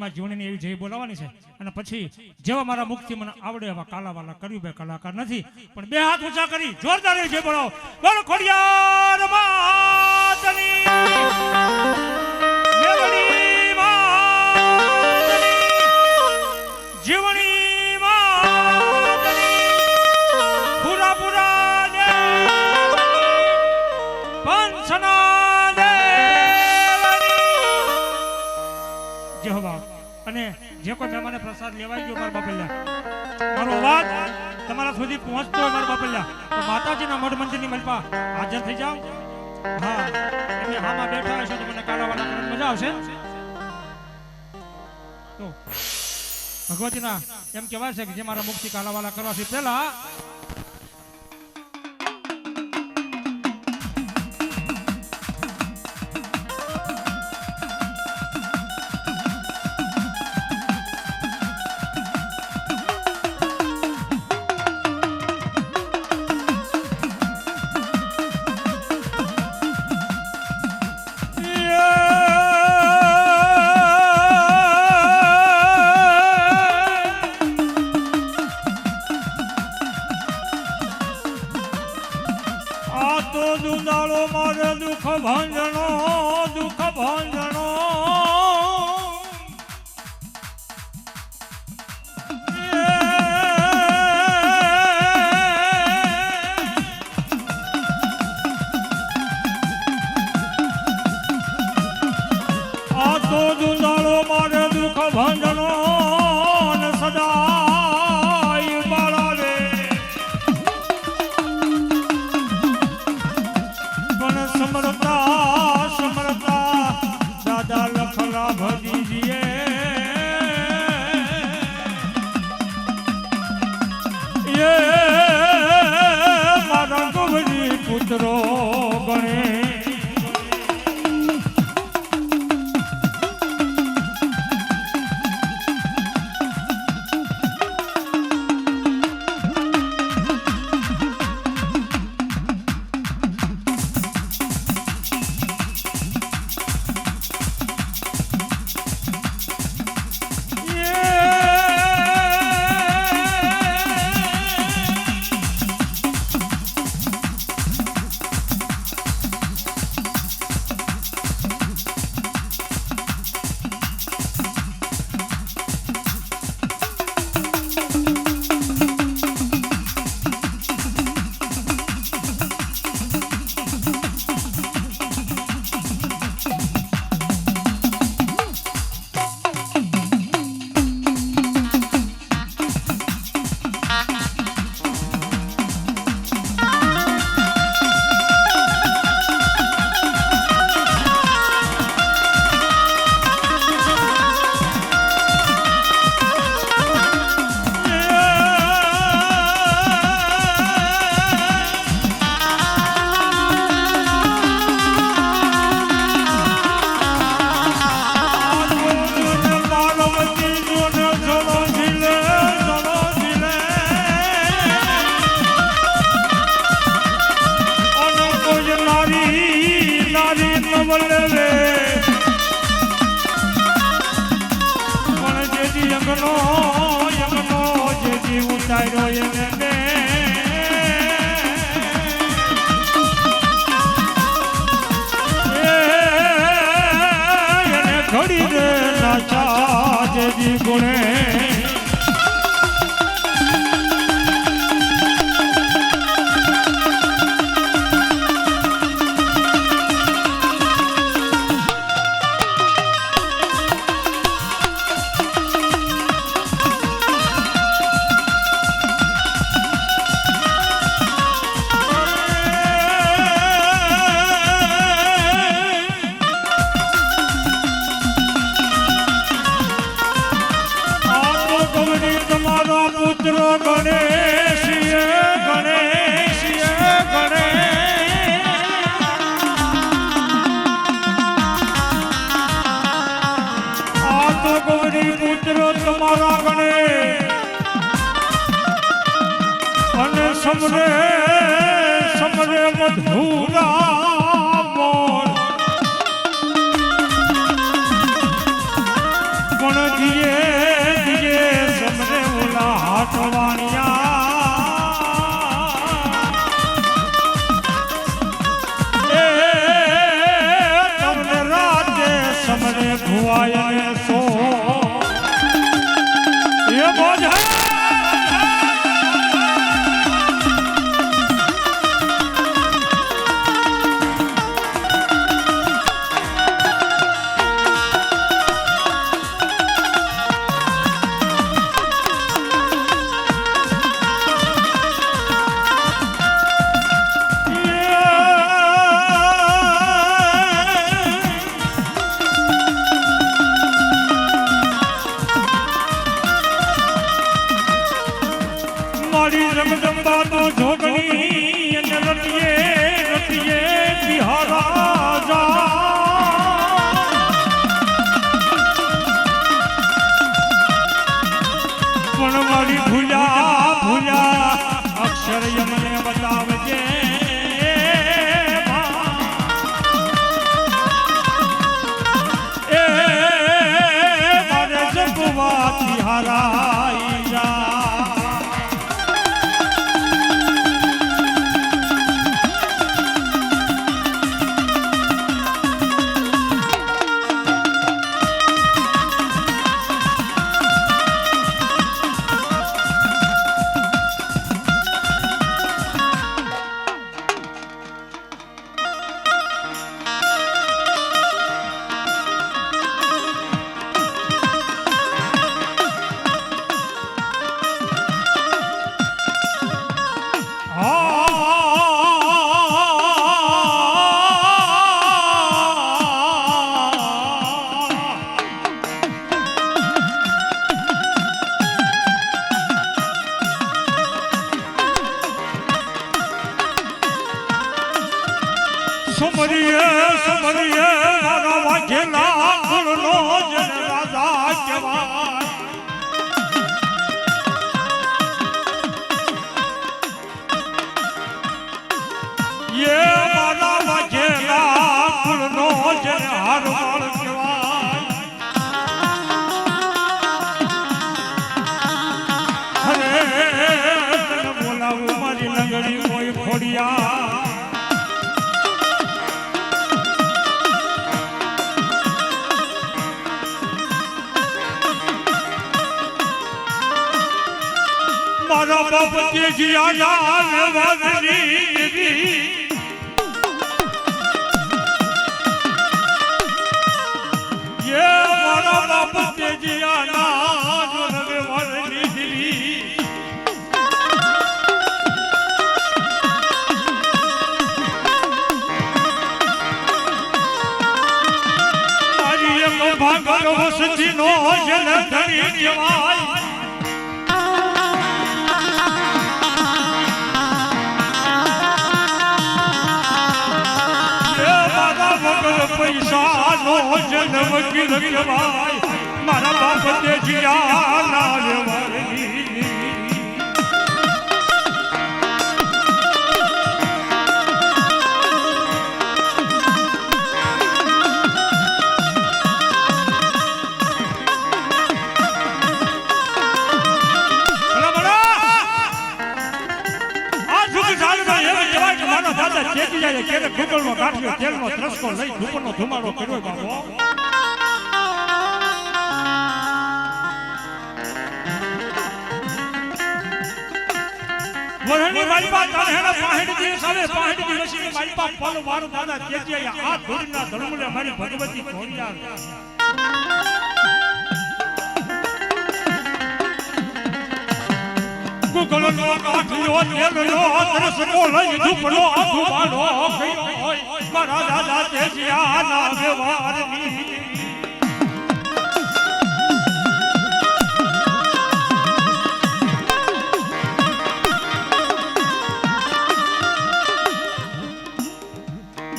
માં જીવણીની એવી જય બોલાવવાની છે અને પછી જેવા મારા મુખથી મને આવડે એવા કાલાવાલા કર્યું બે કલાકાર નથી પણ બે હાથ ઊંચા કરી જોરદાર એવી જય બોલાવો બોલો ખોડિયાર માતની મેવડી માતની જીવણી માતની પૂરા પૂરા ને પંચના અને જે કોઈ મહેમાને પ્રસાદ લેવાઈ ગયો મારા બાપલ્યા મારો અવાજ તમારા સુધી પહોંચતો હોય મારા બાપલ્યા તો માતાજીના મઢ મંદિરની મલપા હાજર થઈ જાઓ હા એટલે હામાં બેઠા હશો તો મને કાલાવાલા કરવાની મજા આવશે તો ભગવતીના એમ કહેવાય છે કે જે મારા મુખથી કાલાવાલા કરવાથી પહેલા દુઃખ ભાંજણો આ તો દુંદાળો મારે દુઃખ ભાંજણો સદાય બાળાવે પણ સમરતા દાદા લખલા ભજીજીએ મારા ગોવરી પુત્રો ગણે ઘડી રે નાચા જેજી ગુણે સમરે સમરે મધુરા મોર પણ પણ મારી ભૂલ્યા ભૂલ્યા અક્ષર મને બતાવજે એ મારે જપવાથી હારાઈ જા સમરીએ સમરીએ મારા વાઘેલા કુળનો જન રાજા કહેવાય યે મારા વાઘેલા કુળનો જન હારવાળ કહેવાય અરે તને બોલાવું મારી લંગડી કોઈ ખોડિયા મારા બાપ તેજીયા વાદળી યે મારા બાપ તેજીયા વાદળી મારી એક ભાગર વસતીનો જન ધરી જવાય પૈસા નો જન્મ કીધવાય મારા બાપ તેજીયા નાલવારી તેલનો ત્રસકો લઈ ધૂપનો ધુમાડો કર્યો બાબો વરણી માલપા તાહેડા પાહેડી સાવે પાહેડી વસીને માલપા પલ વાર દાદા તેજીયા આ ધૂળના ધર્મલે મારી ભગવતી ખોડિયાર ગુગલ નો કાઠિયો તેલનો ત્રસકો લઈ ધૂપનો ધુમાડો કર્યો મારા દાદા તેજીયા ના વ્યવહારની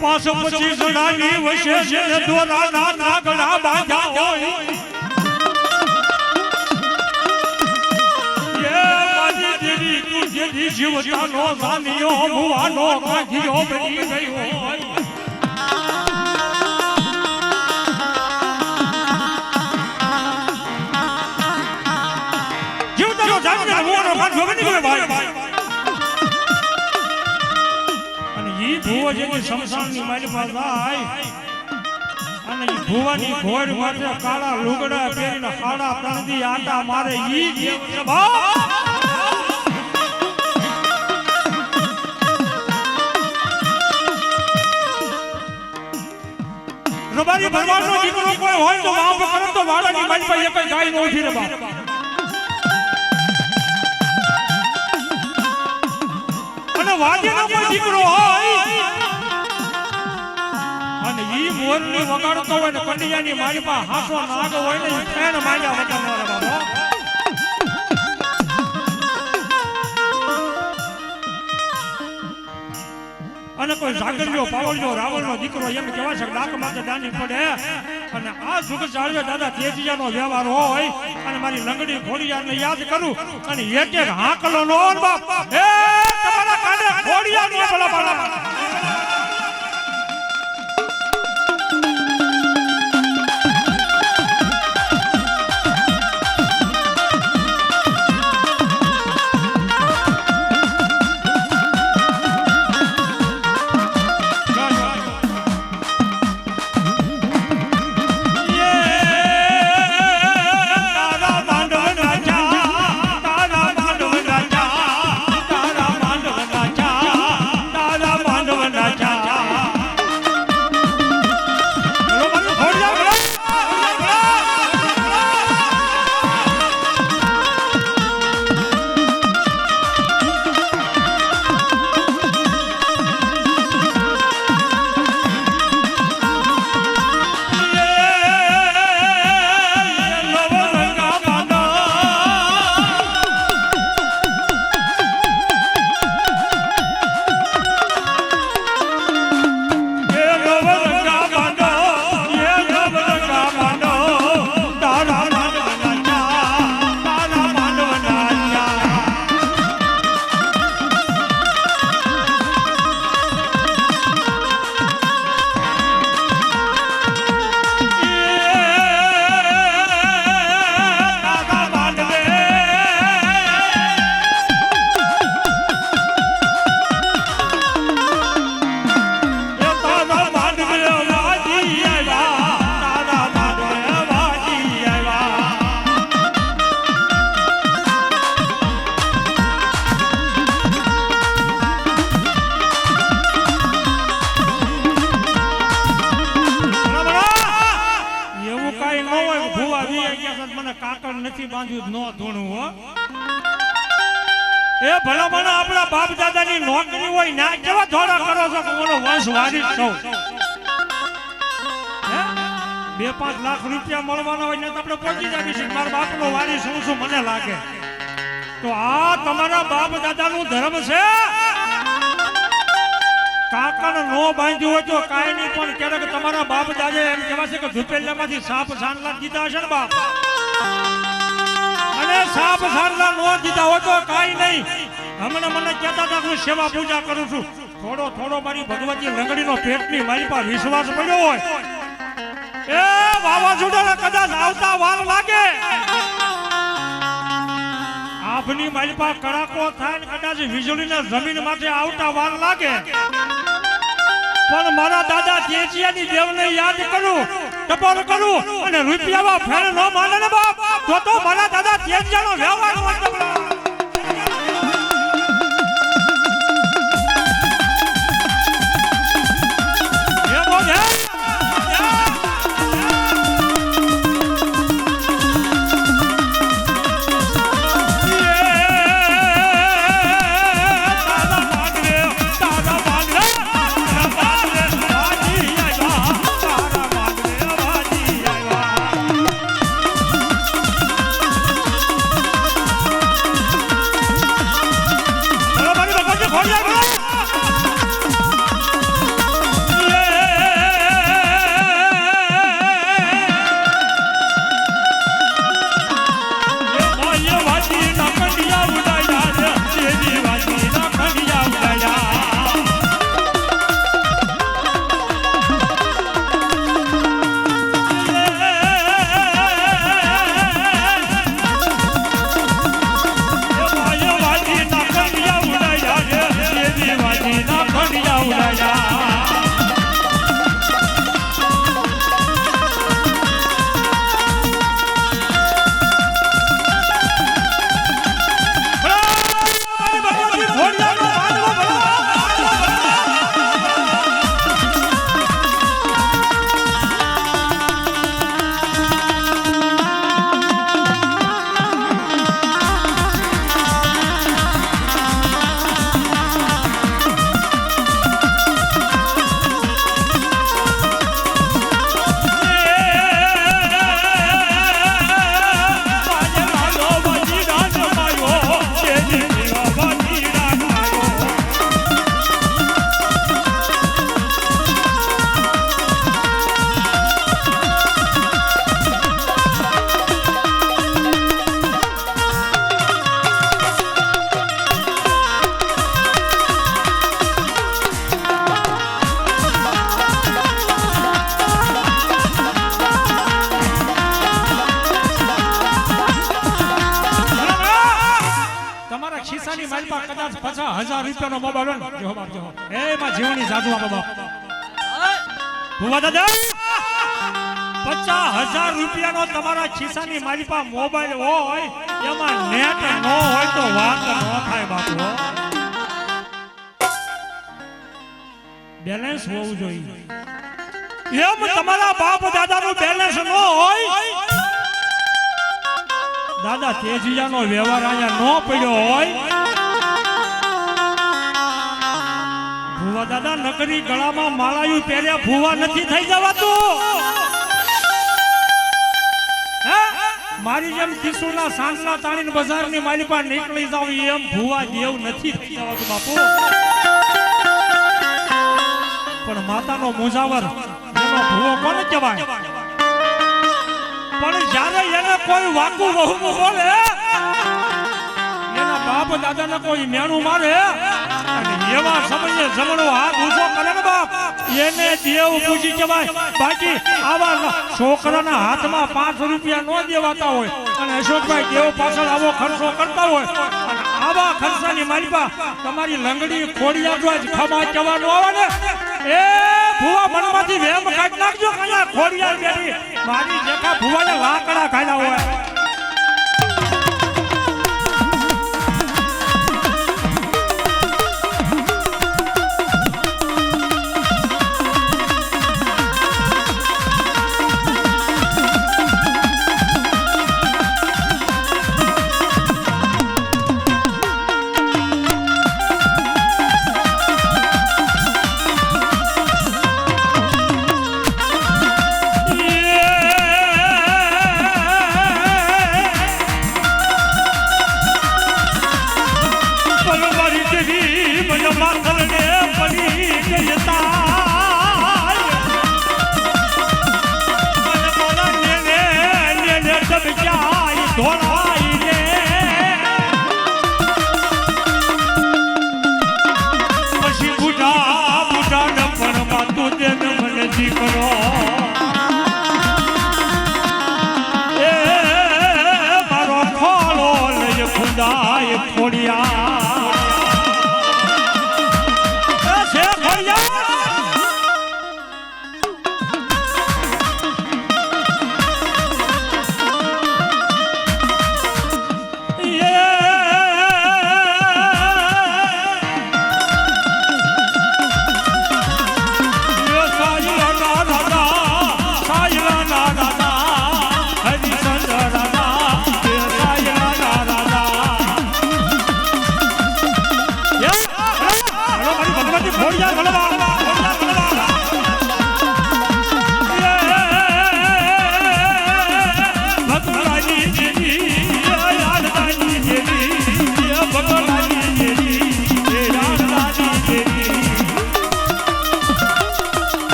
પાછો પછી જણાની વશે છે દોરાના નાગડા બાંધ્યા હોય જેથી જીવતાનો જાનિયો મુવાનો કાઢિયો બની ગયો જીવતાનો જાનિયો મુવાનો કાઢિયો બની ગયો ભાઈ અને ઈ ભુવો જેની શમશાનની માલપા જાય અને ઈ ભુવાની ઘોડ માથે કાળા લુગડા પહેરીને કાળા તણદી આટા મારે ઈ દેવ છે બાપ રબારી ભરવાડનો દીકરો કોઈ હોય તો વાવ કરે તો વાડાની માલપા એક ગાય નો ઉઠી રે બાપ અને વાડીનો કોઈ દીકરો હોય અને ઈ મોરની વગાડતો હોય ને કન્યાની માલપા હાસો નાગ હોય ને ફેણ માંડ્યા વગાડનારા બાબા અને કોઈ જાગરજો પાવળજો રાવણનો દીકરો એમ કહેવાય છે ડાક માથે દાની પડે અને આ સુખ જાળવે દાદા તેજીયાનો વ્યવહાર હોય અને મારી લંગડી ખોડિયારને યાદ કરું અને એક એક હાકલો નો બાપ એ તમારા કાને ખોડિયાર નો ભલા ભલા નથી બાંધ્યું નો ધોણું હો એ ભલા મને આપણા બાપ દાદાની નોકરી હોય ના કેવા ધોળા કરો છો કે ઓનો વંશ વારી છો 2-5 લાખ રૂપિયા મળવાના હોય ને તો આપણે પહોંચી જઈએ છીએ મારા બાપનો વારી શું શું મને લાગે તો આ તમારા બાપ દાદાનું ધર્મ છે કાકાને નો બાંધ્યું હોય તો કાઈ નહીં પણ ક્યારેક તમારા બાપ દાદા એમ કહેવા છે કે ધુપેલિયામાંથી સાપ સાંડલા દીધા છે ને બાપ અને સાપ સાંડલા નો દીધા હોય તો કાઈ નહીં હમણાં મને કહેતા હતા હું સેવા પૂજા કરું છું થોડો થોડો મારી ભગવતી લંગડીનો પેટની મારી પર વિશ્વાસ પડ્યો હોય એ વાવાઝોડાને કદાચ આવતા વાર લાગે આભની મારી પર કડાકો થાય ને કદાચ વીજળીના જમીન માંથી આવતા વાર લાગે પણ મારા દાદા તેજીયાની દેવને યાદ કરું ટપોર કરું અને રૂપિયામાં ફેર ન માને ને બાપ તો મારા દાદા તેજીયાનો વ્યવહાર ખિસ્સાની મારી પાસે કદાચ 50,000 રૂપિયાનો મોબાઈલ હોય ને, જો બાપ જો એમાં જીવની જાદુ આપો બાપ. ભુવા દાદા 50,000 રૂપિયાનો તમારા ખિસ્સાની મારી પાસે મોબાઈલ હોય, એમાં નેટ ન હોય તો વાત ન થાય બાપુ. બેલેન્સ હોવું જોઈએ. એમ તમારા બાપ દાદાનું બેલેન્સ ન હોય, દાદા તેજીયાનો વ્યવહાર અહીંયા ન પડ્યો હોય, ભુવા દાદા નકરી ગળામાં માળાયું પહેર્યા ભુવા નથી થઈ જવાતું. મારી જેમ કિશુના સાંસલા તાણીને બજારની મારી પાસે નીકળી જાવ એમ ભુવા દેવ નથી થઈ જવાતું બાપુ. પણ માતાનો મુજાવર એનો ભુવો કોને કહેવાય? પણ જ્યારે એને કોઈ વાકું વહુ બોલે, એના બાપ દાદાને કોઈ મેણું મારે અને એવા સમયે જમણો હાથ ઊંચો કરે ને બાપ, એને દેવ પૂજી કહેવાય. બાકી આવા છોકરાના હાથમાં 5 રૂપિયા ન દેવાતા હોય અને અશોકભાઈ દેવ પાછળ આવો ખર્ચો કરતા હોય અને આવા ખર્ચાની મારી પા તમારી લંગડી ખોડિયા જો ખમા કહેવાનું આવે ને, એ ભુવા મનમાંથી વેમ કાઢી નાખજો. કયા ખોડિયા બેઠી મારી જેખા ભુવાને લાકડા ખાધા હોય.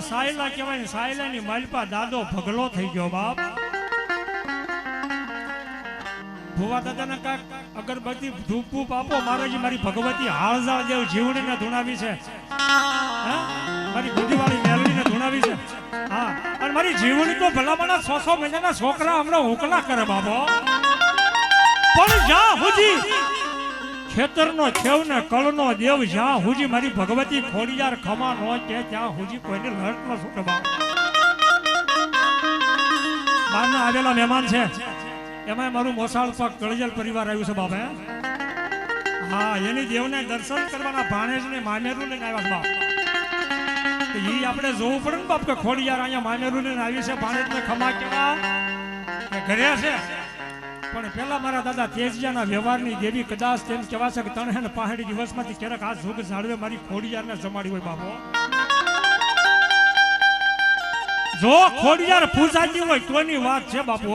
સાયલા કહેવાય ને, સાયલાની માલપા દાદો ભગલો થઈ ગયો બાપ. ભુવા દાદાને કાક અગરબત્તી ધૂપ ધૂપ આપો. મારાજી મારી ભગવતી હાળજાળ દેવ જીવડીને ધૂણાવી છે, મારી બુદ્ધિવાળી મેલડીને ધૂણાવી છે. હા, અને મારી જીવડી તો ભલામણા 600 મહિનાના છોકરા હમણાં હુકલા કરે બાબો. પણ જ્યાં સુધી ખેતરનો છેવ ને કળનો દેવ જ્યાં હુજી મારી ભગવતી ખોડિયાર ખમા નો કે ત્યાં હુજી કોઈને લટ ન છૂટે બાપ. બહારના આવેલા મહેમાન છે, એમાં મારું મોસાળ પગ ગળજલ પરિવાર આવ્યું છે બાપે. હા એની દેવને દર્શન કરવાના ભાણેજને મામેરું લઈને આવ્યા બાપ. તો ઈ આપણે જોવું પડે ને બાપ કે ખોડિયાર અહીંયા મામેરું લઈને આવી છે ભાણેજને ખમા કેવા કે ઘરે છે. પણ પેલા મારા દાદા તેજિયાના વ્યવહારની દેવી કદાચ તેમ કહેવા છે કે તને હે ને પહાડી દિવસમાંથી ક્યારેક આ જોગ ઝાડવે મારી ખોડિયારને જમાડી હોય બાપો. જો ખોડિયાર પૂજાતી હોય તોની વાત છે બાપુ.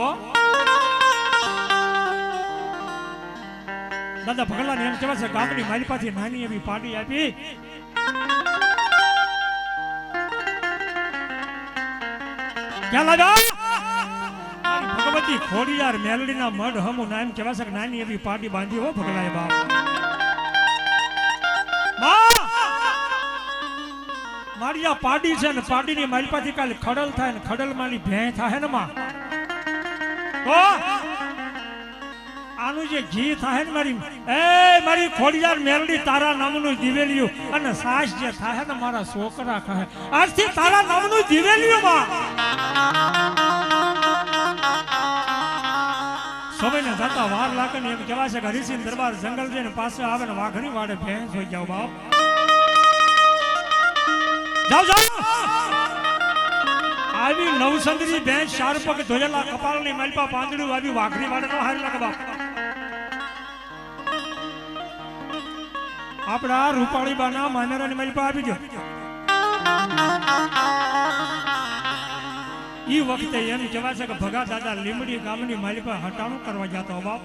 દાદા ભગલાને એમ કહેવાય છે ગામની મારી પાસે નાની એવી પાડી આપી. ક્યાં લાવ્યા? ભગવતી ખોડિયાર મેલડીના મઢ હમુ નામ કહેવાય છે કે નાની એવી પાડી બાંધી હો ભગલાએ બાપ. મારી આ પાડી છે ને પાડીની મારી પાસે કાલે ખડલ થાય ને ખડલ માની ભેં થાય ને માં તો આનું જે ઘી થાય ને મારી ખોડિયાર મેલડી તારા નામનું દિવેલિયું અને સાસ જે થાય ને મારા છોકરા ખાય આજથી તારા નામનું દિવેલિયું માં સમયને જતા વાર લાગે ને એમ કહેવાય છે કે હરિસિંહ દરબાર જંગલ જઈને પાસે આવે ને વાઘણી વાડે ભેંસ હોઈ જાવ બાપ. જાવ જાવ આવી નવસંદરી ભેંસ ચાર પગ ધોયેલા કપાળની માલપા પાંદડું આવી વાઘરી વાડે નો હારી લાગે બાપ. આપડા રૂપાળી બાના મામેરાની માલપા આવી ગયો. ઈ વખતે એમ કહેવાય છે કે ભગા દાદા લીમડી ગામની માલપા હટાણું કરવા જતો બાપ.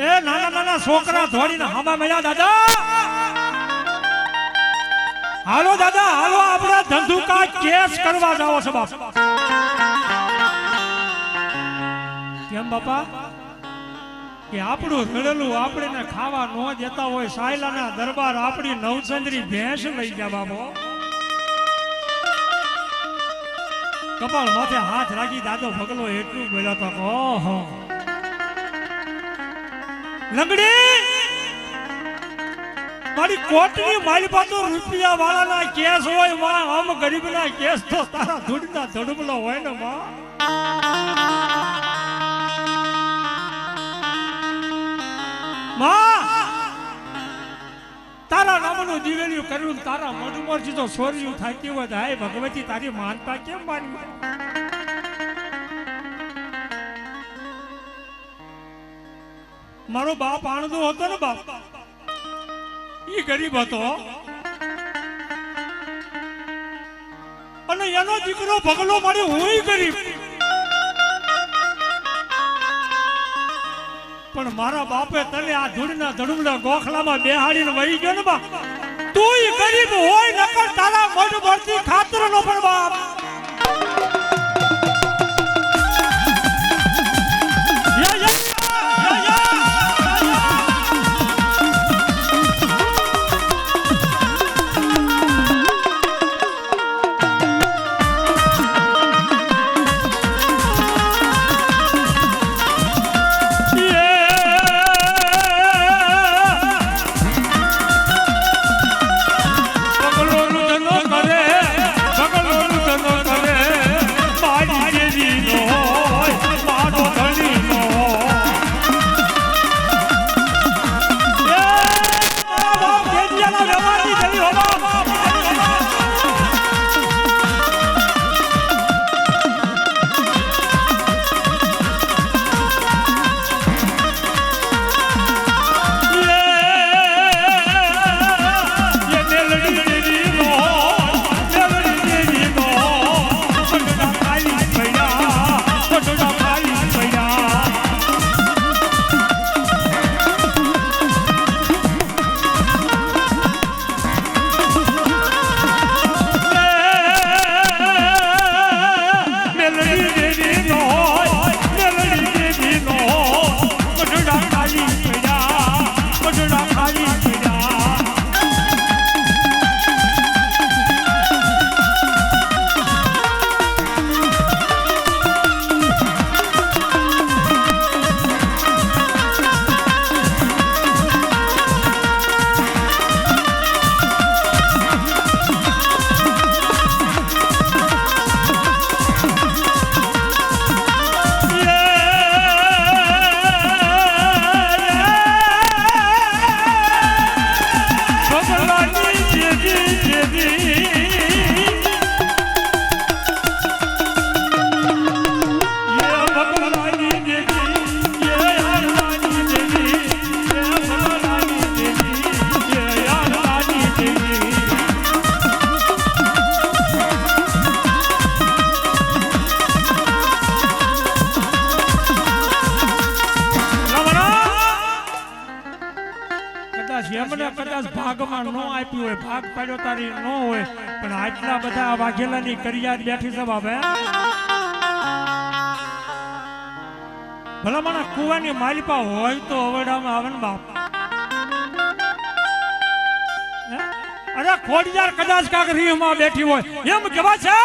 એ નાના નાના છોકરા ધોડીને હામા મળ્યા. દાદા હાલો દાદા હાલો આપણે ધંધુકા કેસ કરવા જાવો છે બાપ. કેમ બાપા કે આપણું રડેલું આપણે ખાવા ન દેતા હોય સાયલાના દરબાર આપણી નવચંદ્રી ભેંસ લઈ ગયા બાપો. કપાળ માથે હાથ રાખી દાદો ભગલો એટલું બોલ્યો તો ઓહો લંગડી મારી કોટની માલપા તો રૂપિયા વાળાના કેસ હોય માં આમ ગરીબના કેસ તો તારા ધૂળના ધડબલો હોય ને માં. તારા નામનું દિવેલિયું કર્યું તારા મઢમરથી તો સોર્યું થતી હોય હાય ભગવતી તારી માનતા કેમ માની. મારો બાપ આણંદો હતો ને બાપ ઈ ગરીબ હતો અને એનો દીકરો ભગલો મારી હું ગરીબ. પણ મારા બાપે તને આ ધૂળના ધડુમડા ગોખલામાં બેહાડીને વહી ગયો ને બા. તું ગરીબ હોય નકર તારા મઢ ભરતી ખાતર નો પણ બાપ. એમને કદાચ ભાગમાં ન આપ્યું હોય, ભાગ પાડ્યો તારી ન હોય, પણ આટલા બધા વાઘેલાની કરિયાદ બેઠી છે બાપે. ભલા મને કુવાની માલિપા હોય તો અવડામાં આવે ને બાપ. અરે ખોડિયાર કદાચ કાકરીમાં બેઠી હોય એમ કેવા છે.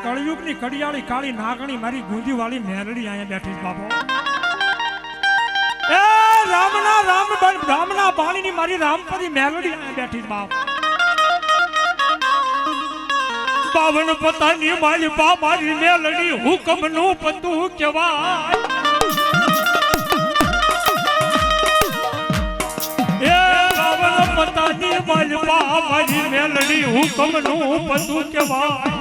કળયુગની કડિયાળી કાળી નાગણી મારી ગુંદી વાળી મેરડી અહીંયા બેઠી બાપો. એ રામના બાણીની મારી રામપરી મેલડી અહીંયા બેઠી બાપ. બાવન પતાની માલિપા મારી મેલડી હુકમનું પતું કહેવાય. પતાની માલિપા મારી મેલડી હુકમનું પતું કહેવાય.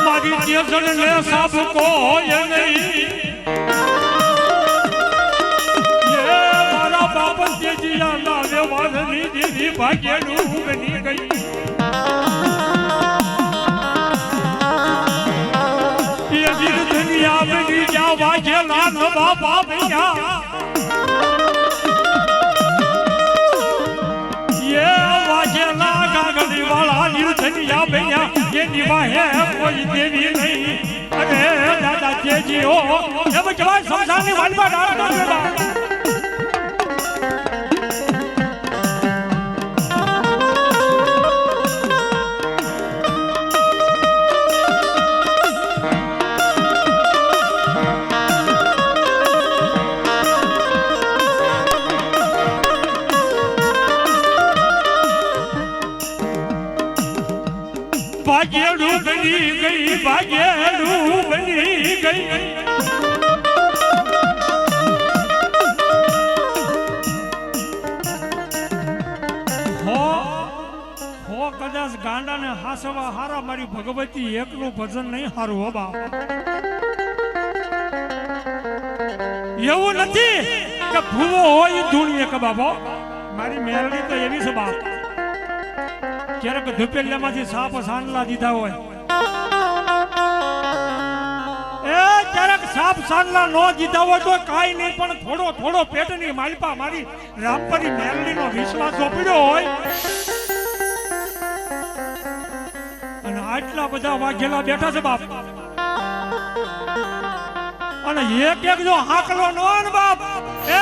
મારી જેજણ ને સાબ કોઈ નહીં. એ મારા બાપ તેજીયા ના વ્યવહારની દીદી ભાગ્યનું બની ગઈ. દુનિયા બની ગયા વાઘેલા નવા બાબૈયા. એ વાઘેલા ગાગડી વાળા નિર્ધનિયા બન્યા. એની વાહે કોઈ દેવી નહીં. અરે દાદા તેજીઓ એમ કહેવાય સંસારની વાલમાં ડાળા. ભાગ્યેડું બની ગઈ, ભાગ્યેડું બની ગઈ. હો કદાચ ગાંડાને હાસવા હારા મારી ભગવતી એકનું ભજન નહીં હારું હો બાપ. એવું નથી કે ભૂવો હોય ધૂણીએ કે બાપો. મારી મેરડી તો એવી છે બાપ. ક્યારેક ધુપેલિયામાંથી સાપ સાંડલા દીધા હોય, એ ક્યારેક સાપ સાંડલા નો દીધા હોય તો કાઈ નહીં, પણ થોડો થોડો પેટની માલિપા મારી રામપરી મેલડીનો વિશ્વાસ સોંપ્યો હોય. અને આટલા બધા વાઘેલા બેઠા છે બાપ. અને એક જો હાકલો નો ને બાપ, એ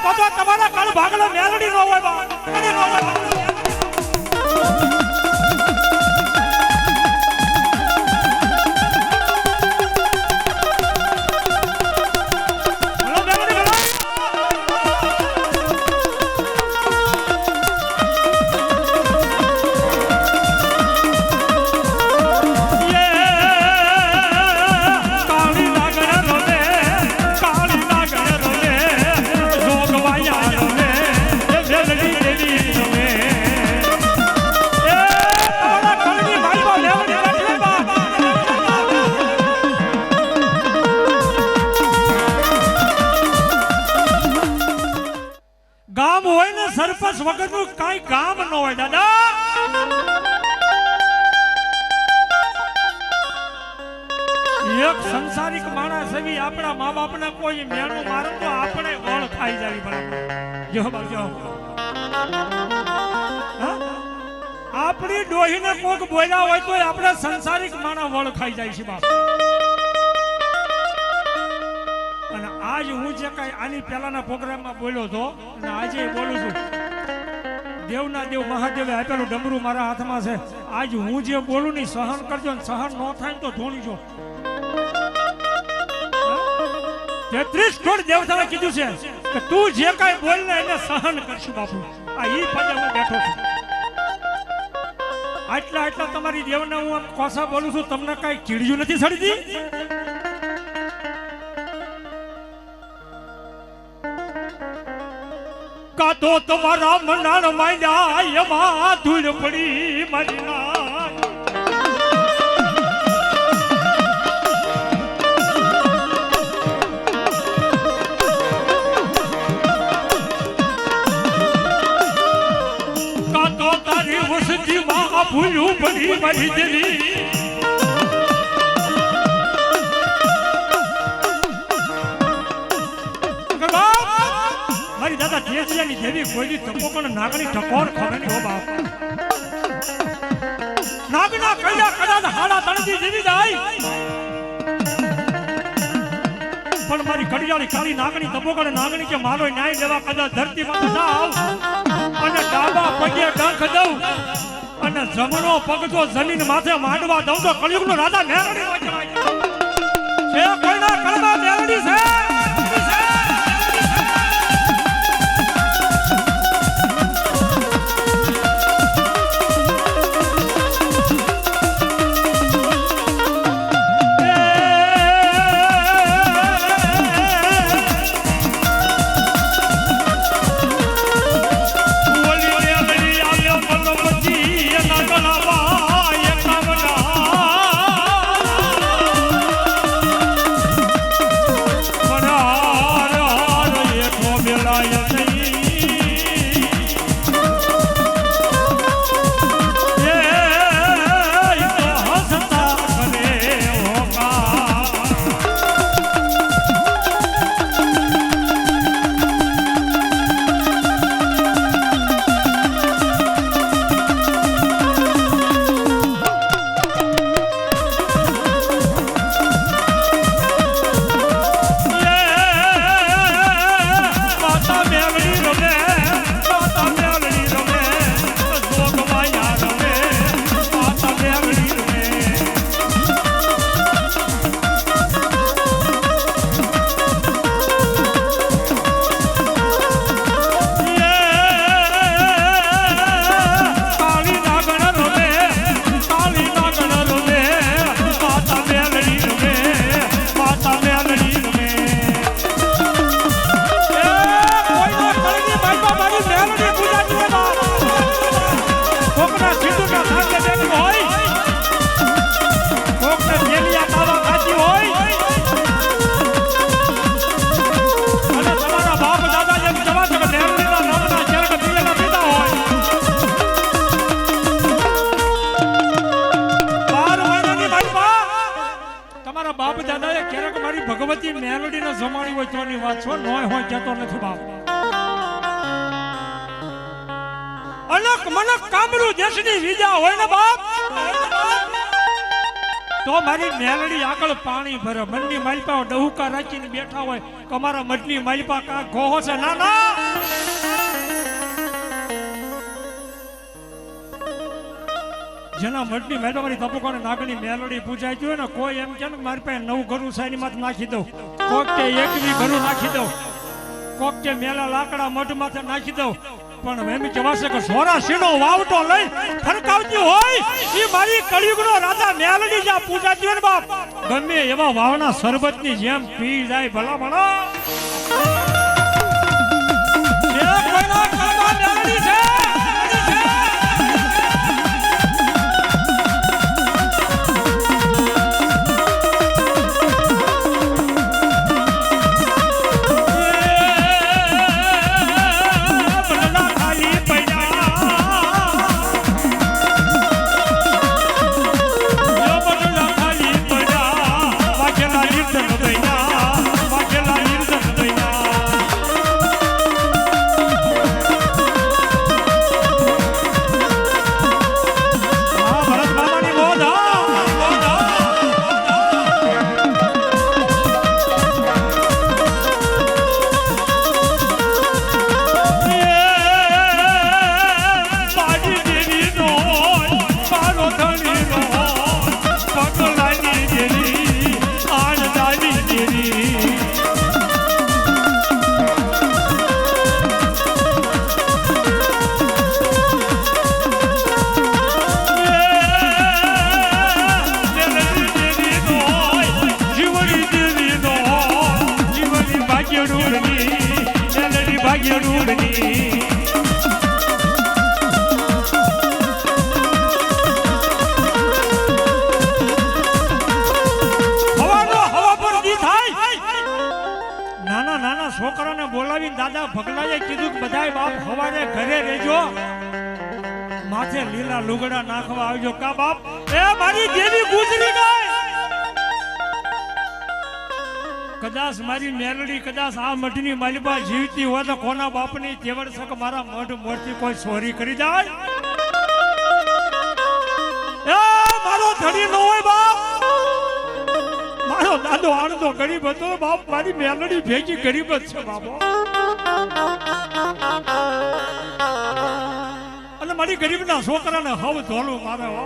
તો તમારા કળ ભાગલો મેલડી નો હોય બાપ. સરપંચ વગરનું કઈ ગામ ન હોય દાદા. એક સંસારિક માણસ એવી આપણા મા બાપને કોઈ મેણું મારે તો આપણે વળ ખાઈ જાય બરાબર. જો બાજો આપણી ડોહીને કોક બોલ્યા હોય તો આપણે સંસારિક માણસ વળ ખાઈ જાય છે બાપ. અને આજ હું જે કઈ આની પહેલાના પ્રોગ્રામમાં બોલ્યો હતો અને આજે બોલું છું. દેવના દેવ મહાદેવે આપેલું ડમરું મારા હાથમાં છે. આજ હું જે બોલું ને સહન કરજો, ને સહન ન થાય તો ધોણીજો. 33 કરોડ દેવતાએ કીધું છે કે તું જે કઈ બોલ ને એને સહન કરશું બાપુ. આ ઈ પદે હું બેઠો છું. આટલા તમારી દેવને હું આમ કોસા બોલું છું, તમને કઈ ચીડ્યું નથી સડીતી? કાતો તમારા મનાણ માંડ્યા એમાં ધૂળ પડી મારી ના. કાતો તારી વસતીમાં ભૂલું પડી મારી દેવી. દાદા દેશની દેવી કોઈ ટપોકણ નાગની ટકોર ખબર નહીં હો બાપ નાગના કૈયા કદાચ હાડા તણથી જીવી જાય પણ મારી કડિયાળી કાળી નાગની ટપોકણ નાગની કે મારો ન્યાય લેવા કદાચ ધરતી માં જાવ અને ડાબા પગે ડંખ દઉં અને જમણો પગ જો જમીન માથે માંડવા દઉં તો કળિયુગનો રાજા મેલડી હોય છે કોઈના કળમાં મેલડી છે ભગવતી મેલડી ને જમાડી હોય તોની વાત છો નોય હોય કેતો નથી બાપ અનક મનક કામરૂ દેશની વિજા હોય ને બાપ તો મારી મેલડી આગળ પાણી ભરે મનની માલપા ડહુકા રાખીને બેઠા હોય તમારા મઢની માલપા કા ગોહો છે ના ના જેના મઢની મેળવા મારી તપોકાને નાગની મેલડી પૂજાઈ ગયો ને કોઈ એમ કે મારી પાસે નવું ઘરું સાઈની માથે નાખી દઉં કોક કે એકવી ઘરું નાખી દઉં કોક કે મેલા લાકડા મઢ માથે નાખી દઉં પણ એમ કહેવાશે કે સોરા સીનો વાવટો લઈ ફરકાવતી હોય એ મારી કળિયુગનો રાજા મેલડી જ્યાં પૂજાતી હોય ને બાપ ગમે એવા વાવના શરબતની જેમ પી જાય ભલા ભલા મેલડી છે છોકરાને બોલાવીને દાદા ભગલાએ કીધું કે બધાય બાપ સવારે ઘરે રહેજો માથે લીલા લુગડા નાખવા આવજો કા બાપ એ મારી દેવી ગુજરી ગઈ કદાચ મારી મેલડી કદાચ આ મઢની માલિબા જીવતી હોય તો કોના બાપની તેવડ સક મારા મઢ મોરથી કોઈ ચોરી કરી જાય એ મારો ધણી ન હોય બાપ મારો દાદો આણંદો ગરીબ હતો બાપ મારી મેલડી ભેગી ગરીબ જ છે બાબો અને મારી ગરીબના છોકરાને હવ ધોલું મારે હો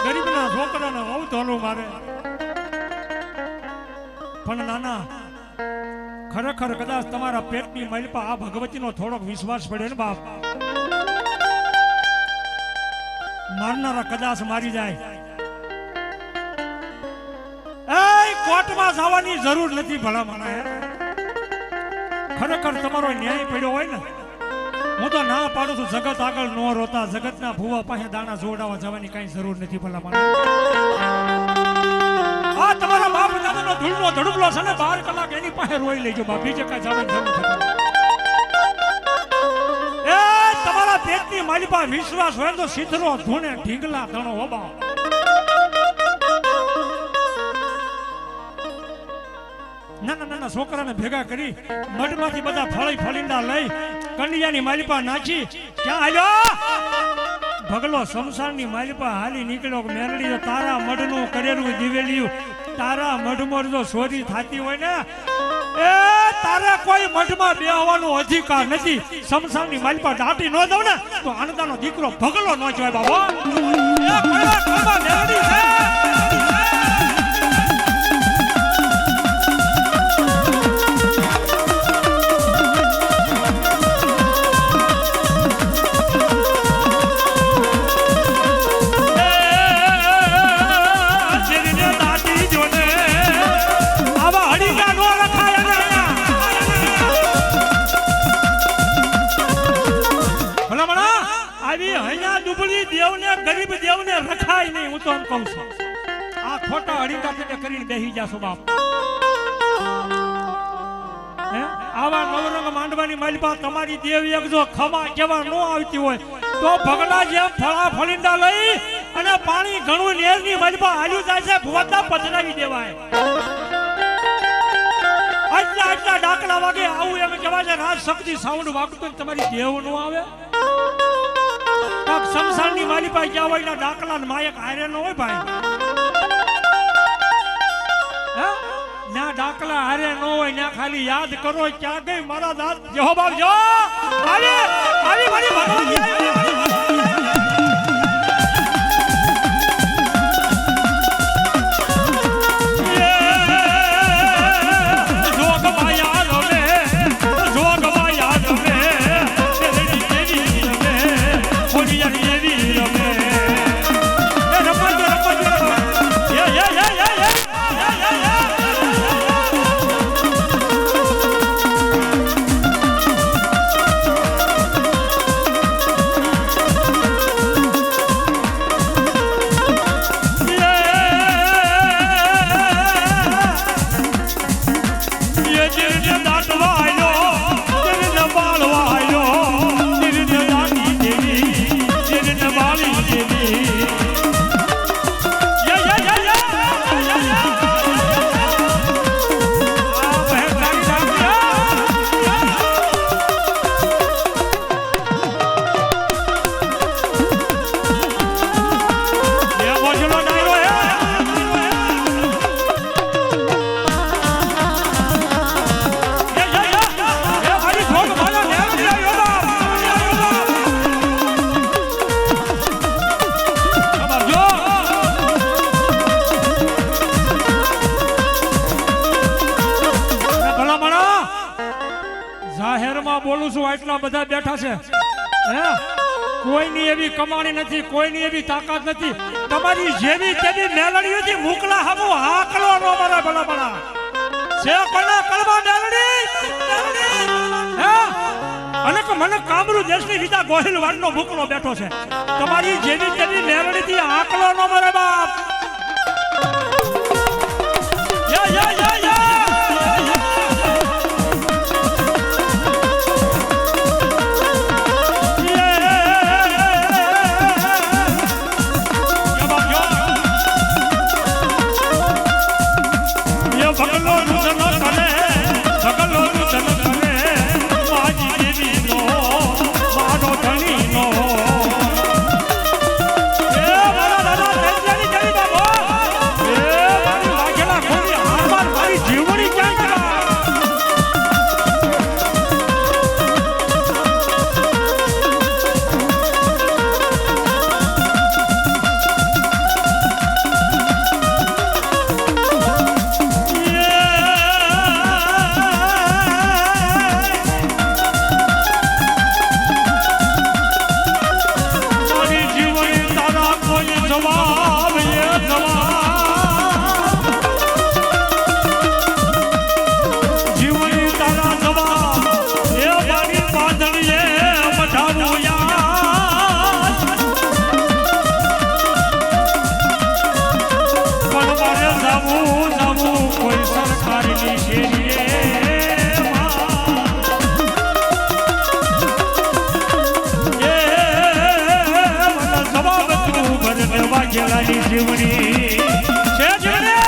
ગરીબના છોકરાને હવ ધોલું મારે પણ નાના ખરેખર કદાચ તમારા પેટની માલિપા આ ભગવતીનો થોડોક વિશ્વાસ પડે ને બાપ મારનારા કદાચ મારી જાય એ કોર્ટમાં જવાની જરૂર નથી ભલા મને ખરેખર તમારો ન્યાય પડ્યો હોય ને હું તો ના પાડું છું જગત આગળ નો રોતા જગતના ભૂવા પાસે દાણા જોડાવા જવાની કઈ જરૂર નથી ભલા મને આ તમારા બાપ દાદાનો ધૂળનો ધડુકલો છે ને 12 કલાક એની પાસે રોઈ લેજો બાપ બીજે કઈ જવાની જરૂર નથી એ તમારા પેટની માલિપા વિશ્વાસ હોય તો સિદ્ધરો ધૂણે ઢીંગલા ધણો હો બાપ નાના છોકરાને ભેગા કરી મઢમાંથી બધા ફળી ફળીંડા લઈ કન્યાની માલિપા નાખી ક્યાં હાલ્યો ભગલો શમશાનની માલિપા હાલી નીકળ્યો મેલડી તારા મઢનું કરેલું દિવેલિયું તારા મઢમાં જો ચોરી થતી હોય ને એ તારે કોઈ મઢમાં બેહવાનો અધિકાર નથી શમશાનની માલિપા દાટી ન દઉં ને તો આનંદાનો દીકરો ભગલો ન જોય બાબા એ કોઈના કોઈમાં મેલડી છે ગરીબ દેવને રખાય નહીં હું તો એમ કહું છું આ ખોટા હડીકા તેને કરીને બેહી જાશો બાપ આવા નવરંગ માંડવાની માલિપા તમારી દેવી એક જો ખમા કેવા ન આવતી હોય તો ભગલા જેમ ફળા ફળીંડા લઈ અને પાણી ઘણું નેરની માલિપા હાલ્યું જાય છે ભૂવતા પધરાવી દેવાય આટલા ડાકલા વાગે આવું એમ કહેવાય છે રાજ શક્તિ સાઉન્ડ વાગતું તમારી દેવ નો આવે શમશાનની માલિપા ક્યાં હોય ના ડાકલા ને માયક હારે ન હોય ભાઈ ના ડાકલા હારે ન હોય ના ખાલી યાદ કરો ક્યાં ગઈ મારા દાંત જવાબ આવજો આવી મારી ભગવાન બોલું છું આટલા બધા બેઠા છે હે કોઈની એવી કમાણી નથી કોઈની એવી તાકાત નથી તમારી જેવી તેવી મેલડીઓથી મુકલા હમુ હાકલો નો મારા ભલા ભલા છે કોના કલબા મેલડી હે અને મને કામરૂ દેશની રીતા ગોહિલ વાડનો મુકલો બેઠો છે તમારી જેવી તેવી મેલડીથી હાકલો નો મારા બાપ યા વાઘેલાની જીવણી છે જીવણી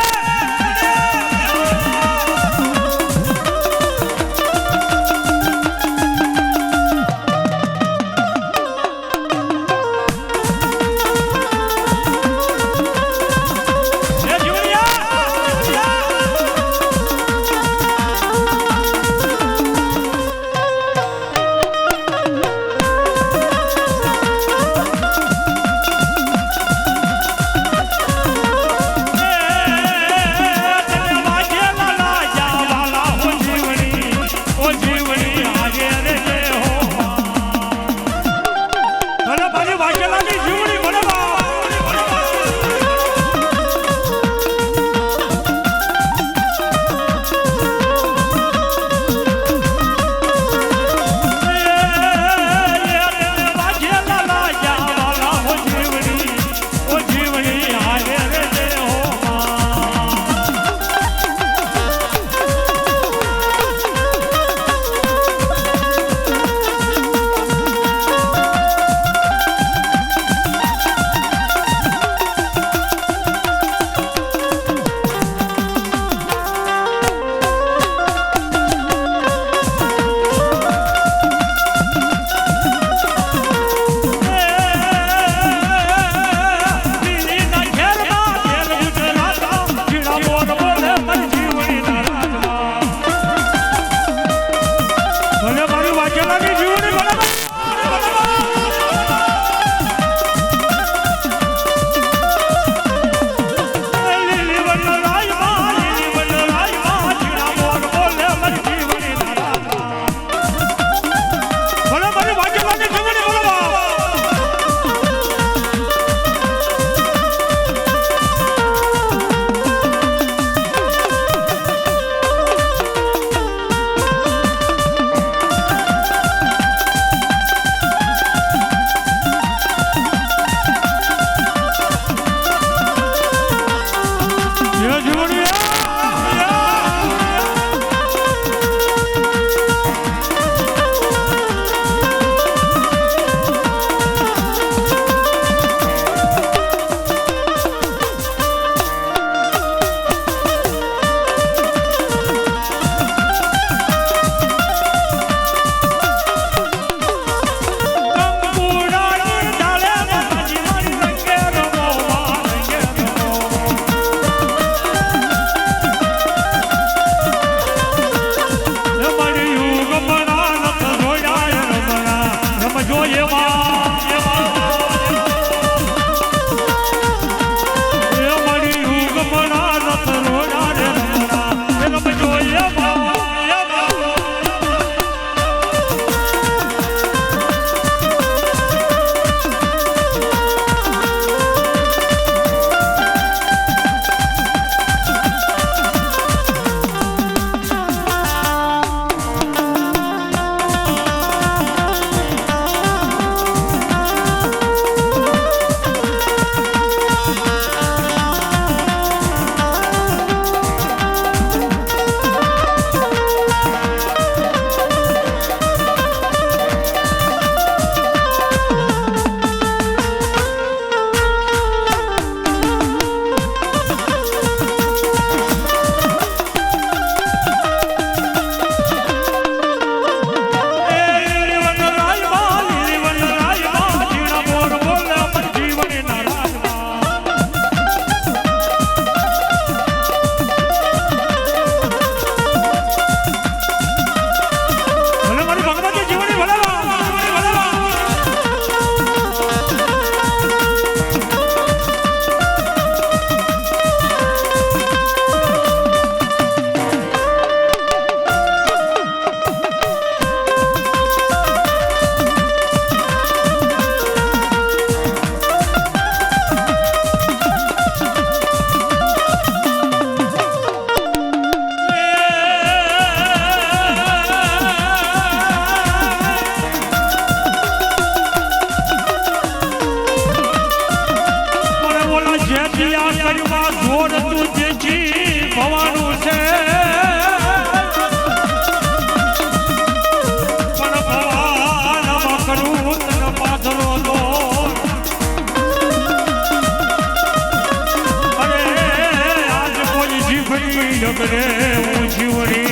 કરે હું જીવણી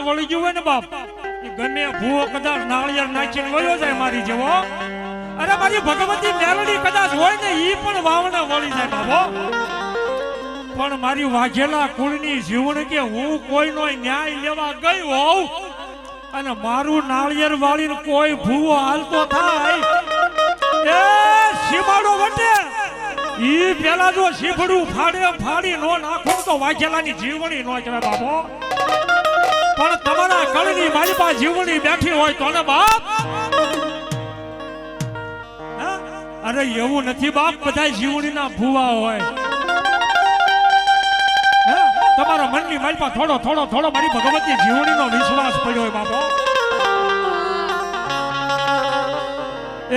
વળી ગયું હોય ને બાપ ગમે ભૂવો કદાચ નાળિયેર નાખીને વયો જાય મારી જેવો અરે મારી ભગવતી મેલડી કદાચ હોય ને ઈ પણ વાવણા વળી જાય બાબો પણ મારી વાઘેલા કુળની જીવન કે હું કોઈનો ન્યાય લેવા ગઈ હોઉં અને મારું નાળિયેર વાળીને કોઈ ભૂવો હાલતો થાય એ સીમાડો વટે ઈ પેલા જો શીફડું ફાડી નો નાખો તો વાઘેલાની જીવણી નો કહેવાય બાબો પણ તમારા કળની મારી પાસે જીવણી બેઠી હોય તો ને બાપ અરે એવું નથી બાપ બધા જીવણીના ભૂવા હોય તમારા મનની મારી પાસે થોડો મારી ભગવતી જીવણીનો વિશ્વાસ પડ્યો હોય બાપો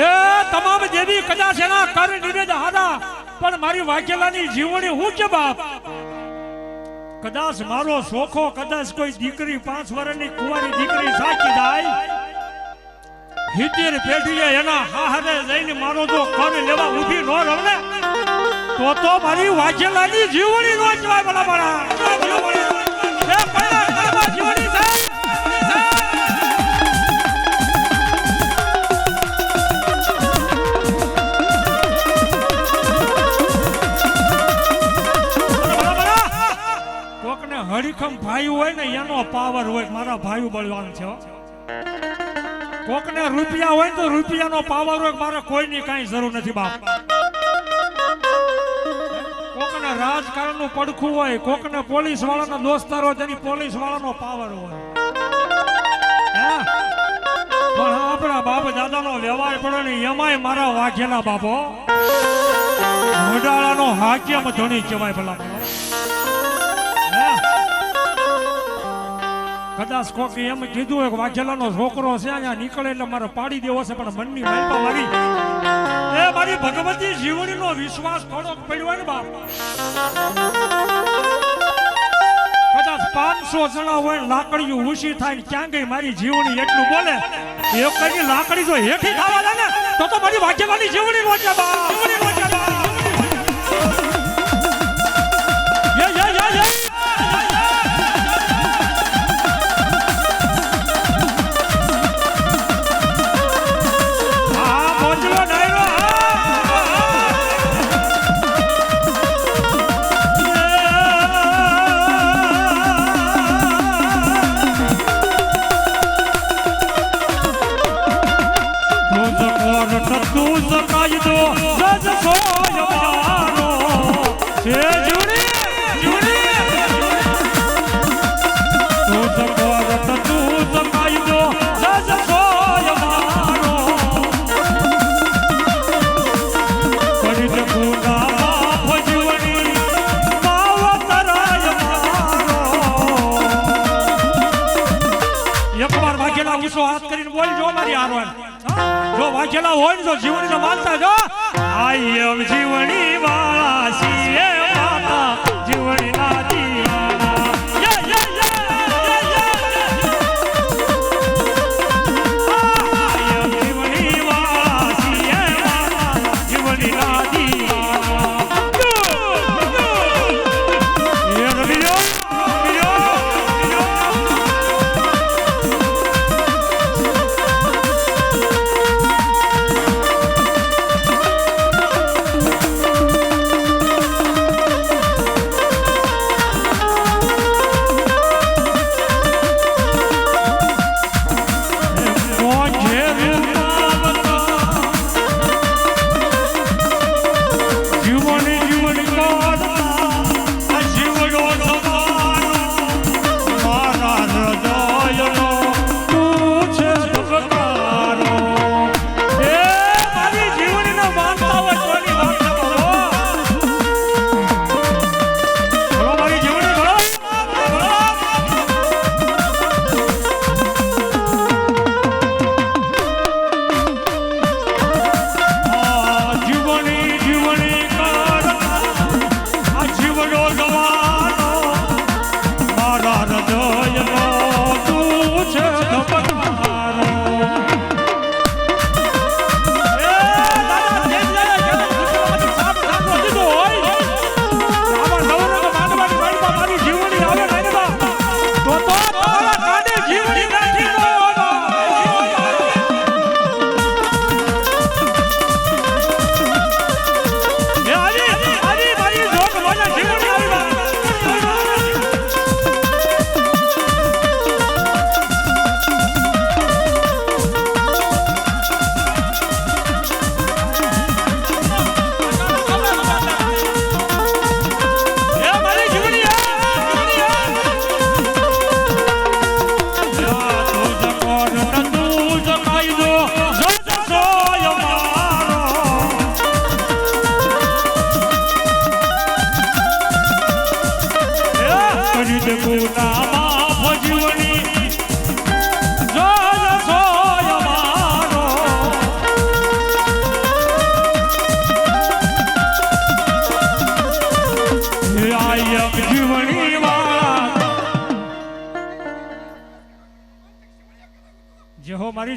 એ તમામ દેવી કદાચ એના કર નિવેદ હારા પણ મારી વાઘેલાની જીવણી હું કે બાપ કદાચ મારો શોખો કદાચ કોઈ દીકરી 5 વર્ષની કુંવારી દીકરી સાચી જાય 70 પેઢીએ એના હારે જઈને મારો જો કર લેવા ઊભી ન રહે તો મારી વાઘેલાની જીવણી નો કહેવાય ભલા જીવણી એ પહેલા કરમાં જીવણી છે હરીખમ ભાઈ હોય ને એનો પાવર હોય મારા ભાઈ બળવાન છે કોકને રૂપિયા હોય તો રૂપિયાનો પાવર હોય મારા કોઈની કાંઈ જરૂર નથી બાપ કોકને રાજકારણનું પડખું હોય કોકને પોલીસ વાળાના દોસ્તાર હોય તેની પોલીસ વાળાનો પાવર હોય પણ આપણા બાપ દાદાનો વ્યવહાર પડે ને એમાંય મારા વાઘેલા બાપો મોઢાળાનો હાક્યમ ધણી કહેવાય ભલા કદાચ કોકે એમ કીધું હોય કે વાઘેલાનો છોકરો છે અહીંયા નીકળે એટલે મારે પાડી દેવો છે પણ મનની માલપા મારી એ મારી ભગવતી જીવણીનો વિશ્વાસ થોડોક પડ્યો હોય ને બાપ કદાચ 500 જણા હોય લાકડીઓ ઊંચી થાય ક્યાં ગઈ મારી જીવણી એટલું બોલે એક કઈ લાકડી જો હેઠી ખાવા દે ને તો મારી વાઘેલાની જીવણી નો છે બાપ જીવણી નો છે બાપ હાથ કરીને બોલ જો મારી આરવાન જો વાઘેલા હોય ને જો જીવણી નો માનતા જો આઈ એમ જીવણી વાળા છીએ માતા જીવણી ના દીવાના આઈ એમ જીવણી વાળા છીએ માતા જીવણી ના દીવાના એ રવિયો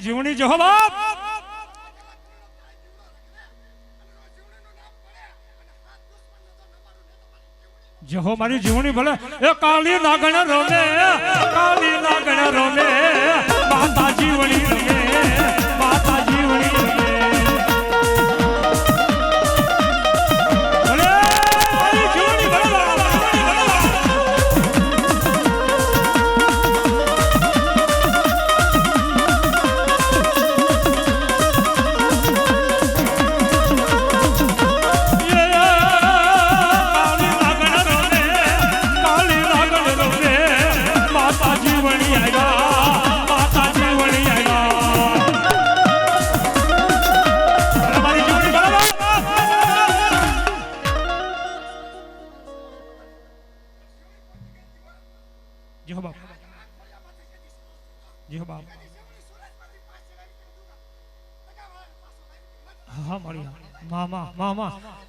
મારી જીવણી જો બાપ જહો મારી જીવણી ભલે એ કાળી નાગણ રમે માતા જીવણી રમે માતા જીવણી રમે ભલે મારી જીવણી ભલે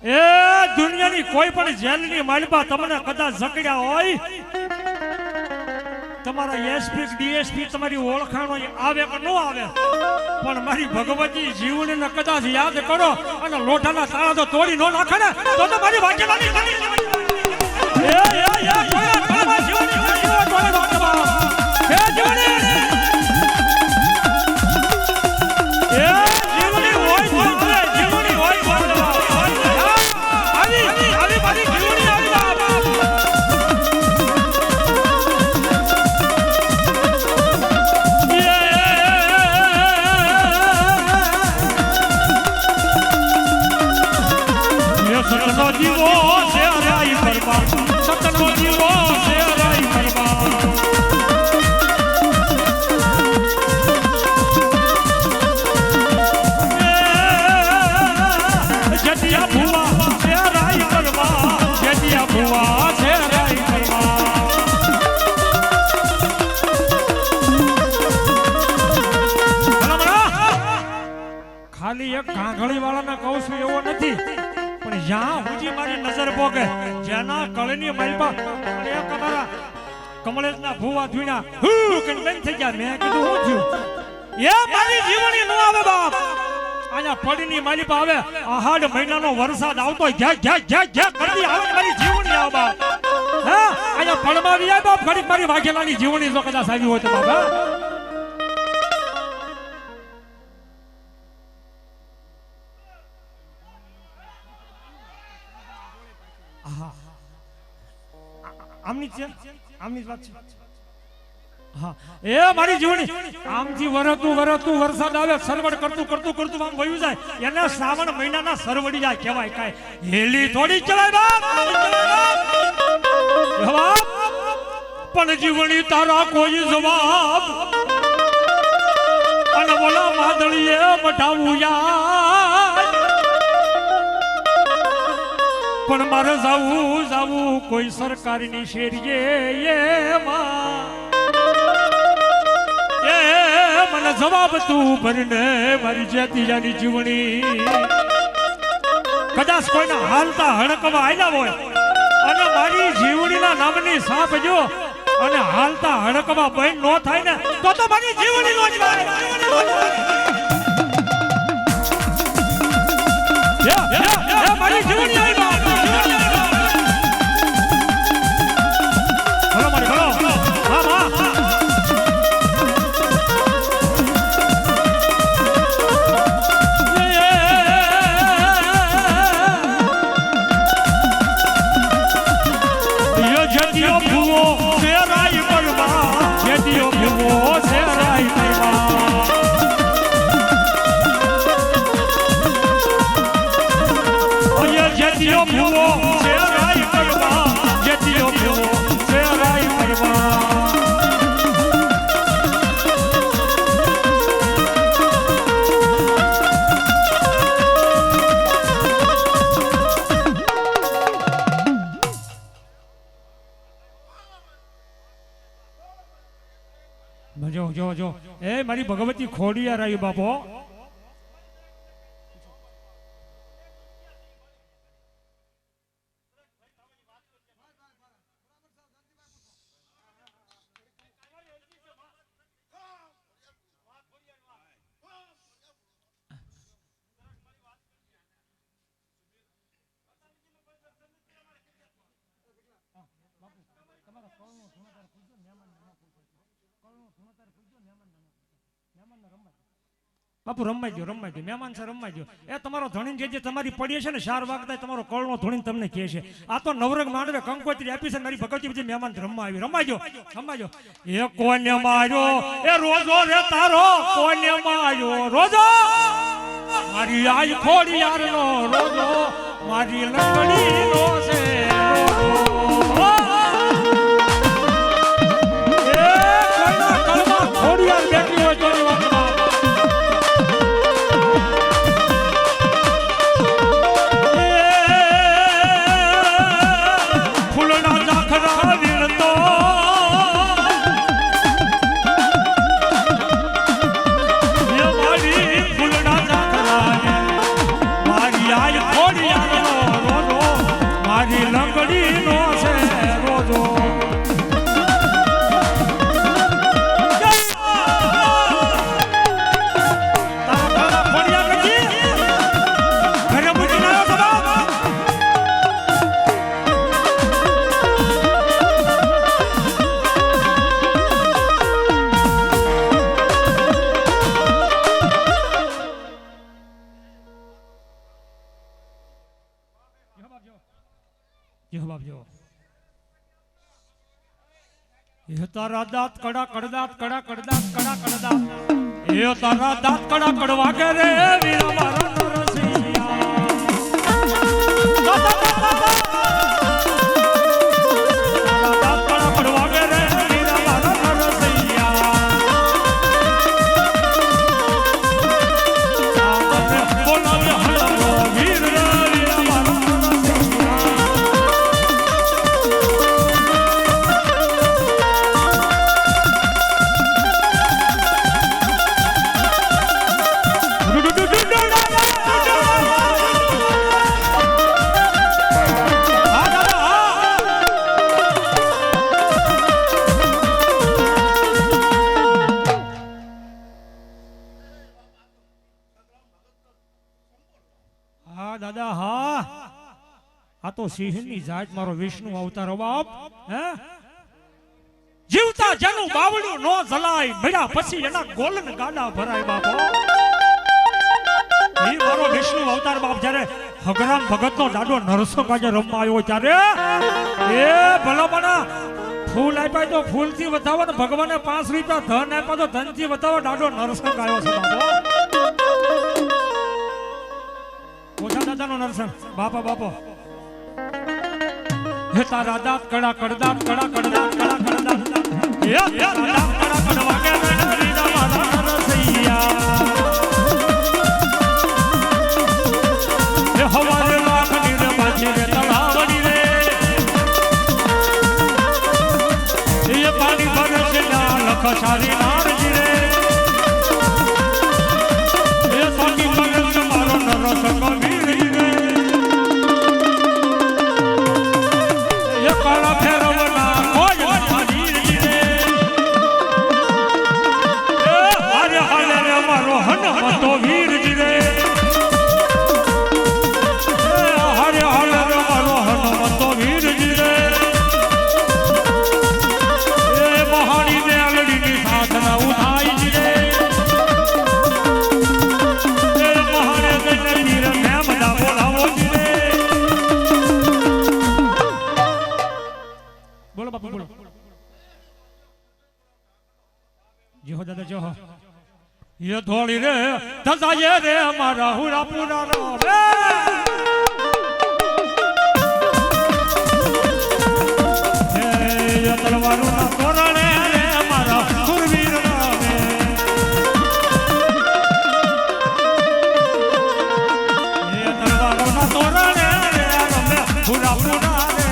એ દુનિયાની કોઈ પણ જેલની માલપા તમને કદાચ જકડ્યા હોય તમારા એસપી ડીએસપી તમારી ઓળખાણો આવે કે ન આવે પણ મારી ભગવતી જીવનને કદાચ યાદ કરો અને લોઢાના તાળા તો તોડી ન નાખે ને તો મારી વાક્યલાની ખાલી એક કાંગળી વાળાને કહું છું એવો નથી પણ જ્યાં હુજી મારી નજર પોકે જેના કળની માલપા એક અમારા કમલેશના ભૂવા ધુઈના હું બંધ થઈ ગયા મેં કીધું હું છું એ મારી જીવણી નો આવે બાપ આયા પડીની માલપા આવે આહાડ મહિનાનો વરસાદ આવતો ઘ્યા કરતી આવે મારી જીવણી આવે બાપ હા આયા પડમાં આવી જાય બાપ ઘડીક મારી વાઘેલાની જીવણી જો કદાચ આવી હોય તો બાપ આમની વાત છે હા એ મારી જીવણી આમથી વરતું વરસાદ આવે સરવડ કરતું આમ વયું જાય એને શ્રાવણ મહિનાના સરવડી જાય કહેવાય કાય હેલી થોડી ચલાય બાપ પણ જીવણી તારા કોઈ જવાબ અને બોલા માદળીએ મઢાવું યાર પણ મારે જાવું કોઈ સરકારની શેરીએ એ મને જવાબ તું ભરને મારી જેતીજાની જીવણી કદાચ કોઈના હાલતા હડકવા આવ્યા હોય અને મારી જીવણીના નામની સાપ જો અને હાલતા હડકવા બંધ ન થાય ને તો મારી જીવણી નો જ મારી જીવણી આવી જો એ મારી ભગવતી ખોડિયા રહી બાપો બાપુ રમાઈ ગયો મહેમાન છે રમાઈ ગયો. એ તમારો ધણી જે તમારી પડી છે ને 4 વાગતા તમારો કળનો ધણી તમને કહે છે આ તો નવરંગ માંડવે કંકોત્રી આપી છે મારી ભગવતી બધી મહેમાન રમાઈ ગયો. એ કોને માર્યો એ રોજો રે તારો કોને માર્યો રોજો મારી આઈ ખોડી યારનો રોજો મારી લંગડીનો છે રોજો. એ કોઈના કળમાં ખોડી યાર બેઠી હોય તો તારા દાંત કડા કડદાત કડા કડદાત કડા કડદાત એ તારા દાંત કડા કડવા કે રે વીરા મારા નરસિંહા તારા દાંત કડા કડવા કે રે વીરા મારા નરસિંહા બોલાવે હળવો વીર રે વીરા મારા દાદા હા આ તો સિંહની જાત મારો વિષ્ણુ અવતાર બાપ હે જીવતા જેનું બાવળું નો જલાય મળ્યા પછી એના ગોલન ગાડા ભરાય બાપો. એ મારો વિષ્ણુ અવતાર બાપ જ્યારે હગરામ ભગત નો દાડો નરસંગ આજે રમવા આવ્યો ત્યારે એ ભલામણા ફૂલ આપ્યા તો ફૂલ થી વધાવો ને ભગવાને 5 રૂપિયા ધન આપ્યા તો ધન થી વધાવો દાડો નરસંગ આવ્યો છે બાપો. ઓછા દાદાનો નરસંગ બાપો હે તારા દાંત કડા કડદાત કડા કડદાત કડા કડદાત હે તારા દાંત કડા કડવા કે વીરા મારા નરસિંહા હે હવારે લાખની રે માછી રે તળાવડી રે એ પાણી ભરે છે ના લખ સારી નારજી રે એ સાકી ભરે છે મારો નરસંગ ये थोड़ी रे धसा ये रे हमारा हुरा पूरा रो रे ये तलवारों ना तोरणे रे हमारा सुरवीर रे ये तलवारों ना तोरणे रे हमें हुरा पूरा रे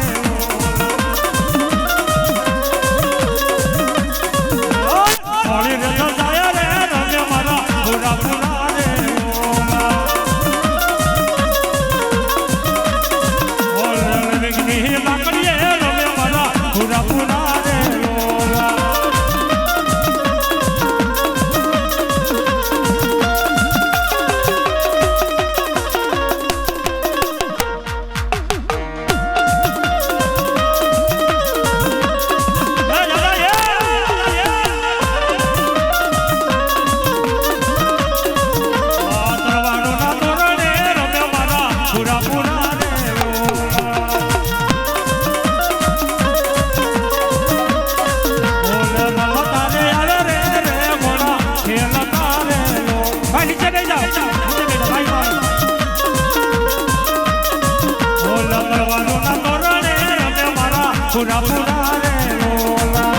थोड़ी रे धसा पूरा पूरा रे और विघ्नी लाकड़िए रमे वाला पूरा पूरा रे નીચે બેસી જાઓ નીચે બેસી જાઓ ભાઈ ઓ લગવાનો ના તોરણે અમે મારા પૂરા પૂરા રે ઓલા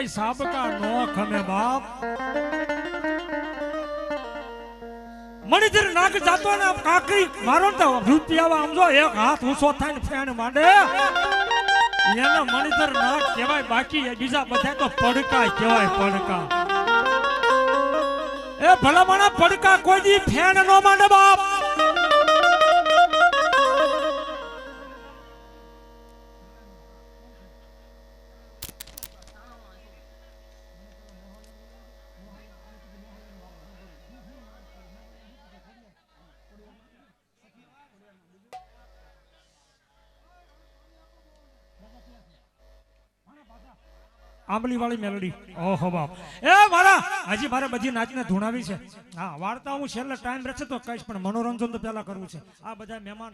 સાબકા નો ખમે બાપ મણિધર નાક જાતો ને કાકરી મારો તો રૂપિયા આમ જો એક હાથ ઊંચો થાય ને ફેણ માંડે એને મણિધર નાક કહેવાય બાકી બીજા બધા તો પડકા કહેવાય પડકા એ ભલા માણા પડકા કોઈ દી ફેણ નો માંડે બાપ આંબલી વાળી મેલોડી ઓહો બાપ એ મારા હજી મારે બધી નાચને ધૂણાવી છે હા વાર્તા હું છેલ્લે ટાઈમ રહેશે તો કહીશ પણ મનોરંજન તો પહેલા કરવું છે આ બધા મહેમાન